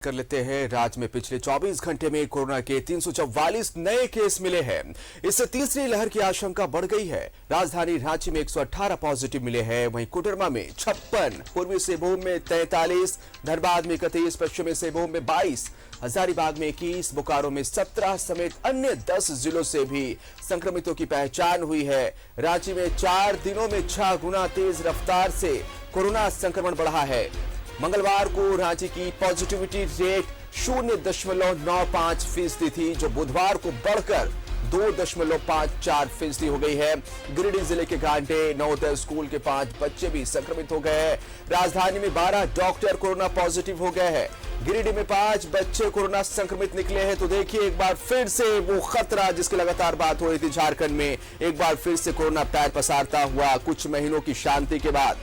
कर लेते हैं। राज्य में पिछले 24 घंटे में कोरोना के 344 नए केस मिले हैं। इससे तीसरी लहर की आशंका बढ़ गई है। राजधानी रांची में 118 पॉजिटिव मिले हैं, वहीं कोडरमा में 56, पूर्वी सिंहभूम में 43, धनबाद में 31, पश्चिमी सिंहभूम में 22, हजारीबाग में 21, बोकारो में 17 समेत अन्य 10 जिलों से भी संक्रमितों की पहचान हुई है। रांची में 4 दिनों में 6 गुना तेज रफ्तार से कोरोना संक्रमण बढ़ा है। मंगलवार को रांची की पॉजिटिविटी रेट 0.95% थी, जो बुधवार को बढ़कर 2.54% हो गई है। गिरिडीह जिले के घाटे नवोदय स्कूल के 5 बच्चे भी संक्रमित हो गए हैं। राजधानी में 12 डॉक्टर कोरोना पॉजिटिव हो गए हैं। गिरिडीह में 5 बच्चे कोरोना संक्रमित निकले हैं। तो देखिए, एक बार फिर से वो खतरा जिसकी लगातार बात हो रही थी झारखंड में, एक बार फिर से कोरोना पैर पसारता हुआ। कुछ महीनों की शांति के बाद,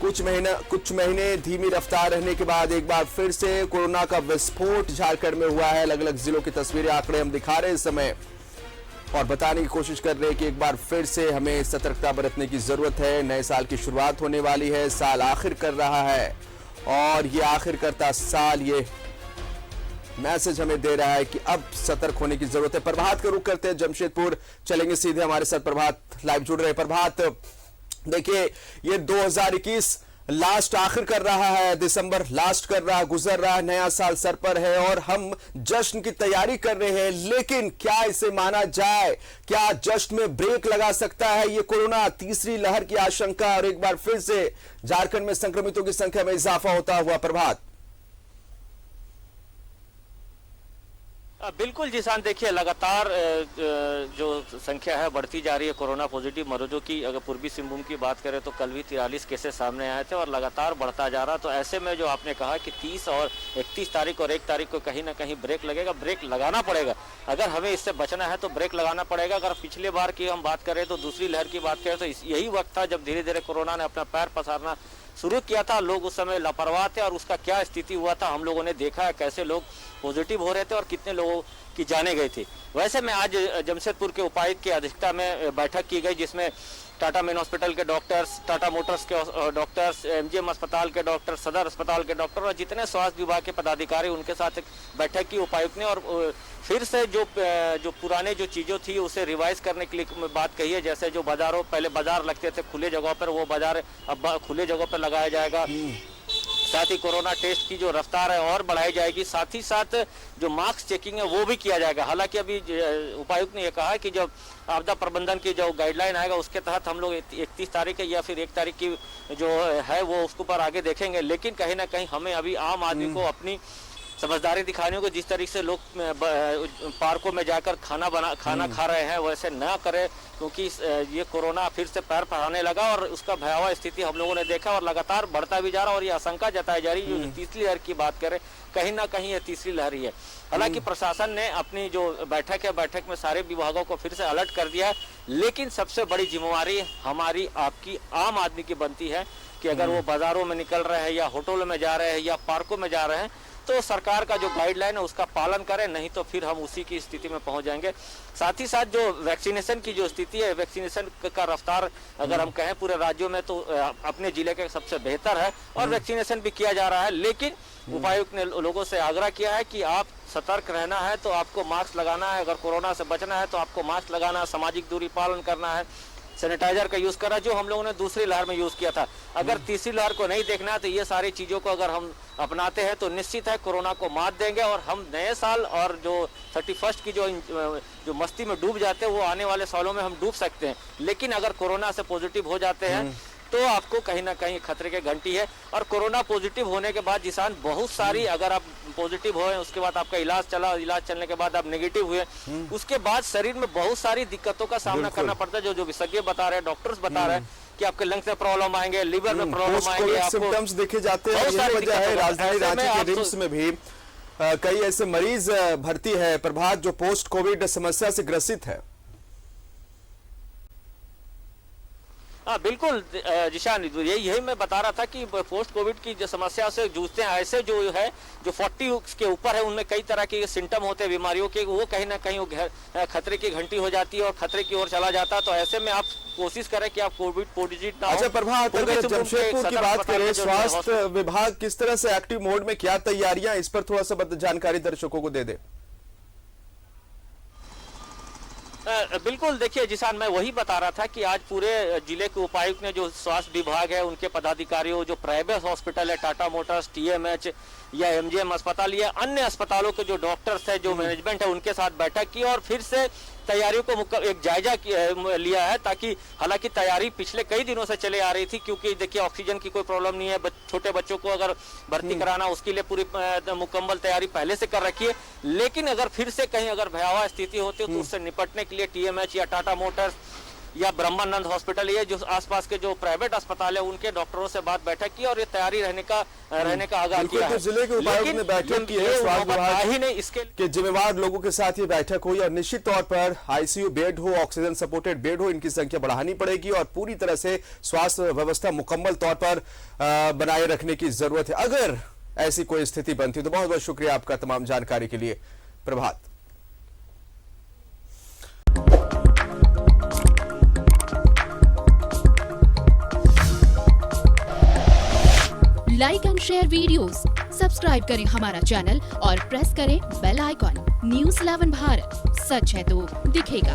कुछ महीने धीमी रफ्तार रहने के बाद एक बार फिर से कोरोना का विस्फोट झारखंड में हुआ है। अलग अलग जिलों की तस्वीरें, आंकड़े हम दिखा रहे हैं इस समय और बताने की कोशिश कर रहे हैं कि एक बार फिर से हमें सतर्कता बरतने की जरूरत है। नए साल की शुरुआत होने वाली है, साल आखिर कर रहा है और ये आखिर करता साल ये मैसेज हमें दे रहा है कि अब सतर्क होने की जरूरत है। प्रभात का रुख करते हैं, जमशेदपुर चलेंगे सीधे। हमारे साथ प्रभात लाइव जुड़ रहे हैं। प्रभात, देखिए, ये 2021 लास्ट आखिर कर रहा है, दिसंबर लास्ट कर रहा, गुजर रहा है, नया साल सर पर है और हम जश्न की तैयारी कर रहे हैं। लेकिन क्या इसे माना जाए, क्या जश्न में ब्रेक लगा सकता है ये कोरोना? तीसरी लहर की आशंका और एक बार फिर से झारखंड में संक्रमितों की संख्या में इजाफा होता हुआ। प्रभात, बिल्कुल जिसान, देखिए लगातार जो संख्या है बढ़ती जा रही है कोरोना पॉजिटिव मरीजों की। अगर पूर्वी सिंहभूम की बात करें तो कल भी 43 केसेस सामने आए थे और लगातार बढ़ता जा रहा। तो ऐसे में जो आपने कहा कि 30 और 31 तारीख और 1 तारीख को कहीं ना कहीं ब्रेक लगेगा, ब्रेक लगाना पड़ेगा। अगर हमें इससे बचना है तो ब्रेक लगाना पड़ेगा। अगर पिछले बार की हम बात करें तो दूसरी लहर की बात करें तो यही वक्त था जब धीरे धीरे कोरोना ने अपना पैर पसारना शुरू किया था। लोग उस समय लापरवाह थे और उसका क्या स्थिति हुआ था हम लोगों ने देखा है, कैसे लोग पॉजिटिव हो रहे थे और कितने लोगों की जाने गई थी। वैसे में आज जमशेदपुर के उपायुक्त की अध्यक्षता में बैठक की गई, जिसमें टाटा मेन हॉस्पिटल के डॉक्टर्स, टाटा मोटर्स के डॉक्टर्स, एमजीएम अस्पताल के डॉक्टर, सदर अस्पताल के डॉक्टर और जितने स्वास्थ्य विभाग के पदाधिकारी, उनके साथ एक बैठक की उपायुक्त ने। और फिर से जो पुराने जो चीज़ों थी उसे रिवाइज करने के लिए बात कही है। जैसे जो बाजारों, पहले बाजार लगते थे खुले जगहों पर, वो बाजार अब खुले जगहों पर लगाया जाएगा। साथ ही कोरोना टेस्ट की जो रफ्तार है और बढ़ाई जाएगी। साथ ही साथ जो मास्क चेकिंग है वो भी किया जाएगा। हालांकि अभी उपायुक्त ने यह कहा कि जब आपदा प्रबंधन की जो गाइडलाइन आएगा उसके तहत हम लोग 31 तारीख या फिर 1 तारीख की जो है वो उसके ऊपर आगे देखेंगे। लेकिन कहीं ना कहीं हमें अभी आम आदमी को अपनी समझदारी दिखाने को, जिस तरीके से लोग पार्कों में जाकर खाना खा रहे हैं वैसे ना करें, क्योंकि ये कोरोना फिर से पैर पसारने लगा और उसका भयावह स्थिति हम लोगों ने देखा और लगातार बढ़ता भी जा रहा। और ये आशंका जताई जा रही है जो तीसरी लहर की बात करें, कहीं ना कहीं ये तीसरी लहर ही है। हालांकि प्रशासन ने अपनी जो बैठक है, बैठक में सारे विभागों को फिर से अलर्ट कर दिया है। लेकिन सबसे बड़ी जिम्मेवारी हमारी, आपकी, आम आदमी की बनती है कि अगर वो बाजारों में निकल रहे हैं या होटलों में जा रहे हैं या पार्कों में जा रहे हैं तो सरकार का जो गाइडलाइन है उसका पालन करें, नहीं तो फिर हम उसी की स्थिति में पहुंच जाएंगे। साथ ही साथ जो वैक्सीनेशन की जो स्थिति है, वैक्सीनेशन का रफ्तार अगर हम कहें पूरे राज्यों में तो अपने जिले के सबसे बेहतर है और वैक्सीनेशन भी किया जा रहा है। लेकिन उपायुक्त ने लोगों से आग्रह किया है कि आप सतर्क रहना है तो आपको मास्क लगाना है, अगर कोरोना से बचना है तो आपको मास्क लगाना है, सामाजिक दूरी पालन करना है, सैनिटाइजर का यूज करना, जो हम लोगों ने दूसरी लहर में यूज किया था। अगर तीसरी लहर को नहीं देखना है तो ये सारी चीजों को अगर हम अपनाते हैं तो निश्चित है कोरोना को मात देंगे और हम नए साल और जो 31 की जो मस्ती में डूब जाते हैं वो आने वाले सालों में हम डूब सकते हैं। लेकिन अगर कोरोना से पॉजिटिव हो जाते हैं तो आपको कहीं ना कहीं खतरे की घंटी है। और कोरोना पॉजिटिव होने के बाद जिसान बहुत सारी, अगर आप पॉजिटिव हुए उसके बाद आपका इलाज चला, इलाज चलने के बाद आप नेगेटिव हुए, उसके बाद शरीर में बहुत सारी दिक्कतों का सामना करना पड़ता है। जो विशेषज्ञ बता रहे हैं, डॉक्टर्स बता रहे हैं कि आपके लंग्स में प्रॉब्लम आएंगे, लिवर में प्रॉब्लम आएंगे, आपको सिम्टम्स देखे जाते हैं। यही वजह है राजधानी रांची के रिम्स में भी कई ऐसे मरीज भर्ती है, प्रभात, जो पोस्ट कोविड समस्या से ग्रसित है। हाँ बिल्कुल जिशान, यही मैं बता रहा था कि पोस्ट कोविड की जो समस्या से जूझते हैं, ऐसे जो है जो 40 के ऊपर है उनमें कई तरह के सिम्टम होते हैं बीमारियों के, वो कहीं ना कहीं खतरे की घंटी हो जाती है और खतरे की ओर चला जाता है। तो ऐसे में आप कोशिश करें कि आप कोविड पॉजिटिव ना हो। अच्छा प्रभात, अगर जमशेदपुर की बात करें, स्वास्थ्य विभाग किस तरह से एक्टिव मोड में, क्या तैयारियां, इस पर थोड़ा सा जानकारी दर्शकों को दे दे। बिल्कुल, देखिए जिसान, मैं वही बता रहा था कि आज पूरे जिले के उपायुक्त ने, जो स्वास्थ्य विभाग है उनके पदाधिकारियों, जो प्राइवेट हॉस्पिटल है, टाटा मोटर्स, टीएमएच या एमजीएम अस्पताल या अन्य अस्पतालों के जो डॉक्टर्स है, जो मैनेजमेंट है, उनके साथ बैठक की और फिर से तैयारियों को एक जायजा लिया है। ताकि हालांकि तैयारी पिछले कई दिनों से चले आ रही थी, क्योंकि देखिए ऑक्सीजन की कोई प्रॉब्लम नहीं है, छोटे बच्चों को अगर भर्ती कराना उसके लिए पूरी मुकम्मल तैयारी पहले से कर रखी है। लेकिन अगर फिर से कहीं अगर भयावह स्थिति होती है तो उससे निपटने के लिए टीएमएच या टाटा मोटर्स या ब्रह्मानंद हॉस्पिटल, ये जो आसपास के जो प्राइवेट अस्पताल है उनके डॉक्टरों से बात बैठक की और ये तैयारी रहने का आगाह किया है। जिले के उपायुक्त ने बैठक की है, स्वास्थ्य विभाग ही नहीं, इसके के जिम्मेवार लोगों के साथ ये बैठक हुई और निश्चित तौर पर आईसीयू बेड हो, ऑक्सीजन सपोर्टेड बेड हो, इनकी संख्या बढ़ानी पड़ेगी और पूरी तरह से स्वास्थ्य व्यवस्था मुकम्मल तौर पर बनाए रखने की जरूरत है अगर ऐसी कोई स्थिति बनती। तो बहुत बहुत शुक्रिया आपका तमाम जानकारी के लिए Prabhat. Like and share videos, subscribe करें हमारा चैनल और प्रेस करें बेल आइकॉन। न्यूज़ 11 भारत, सच है तो दिखेगा।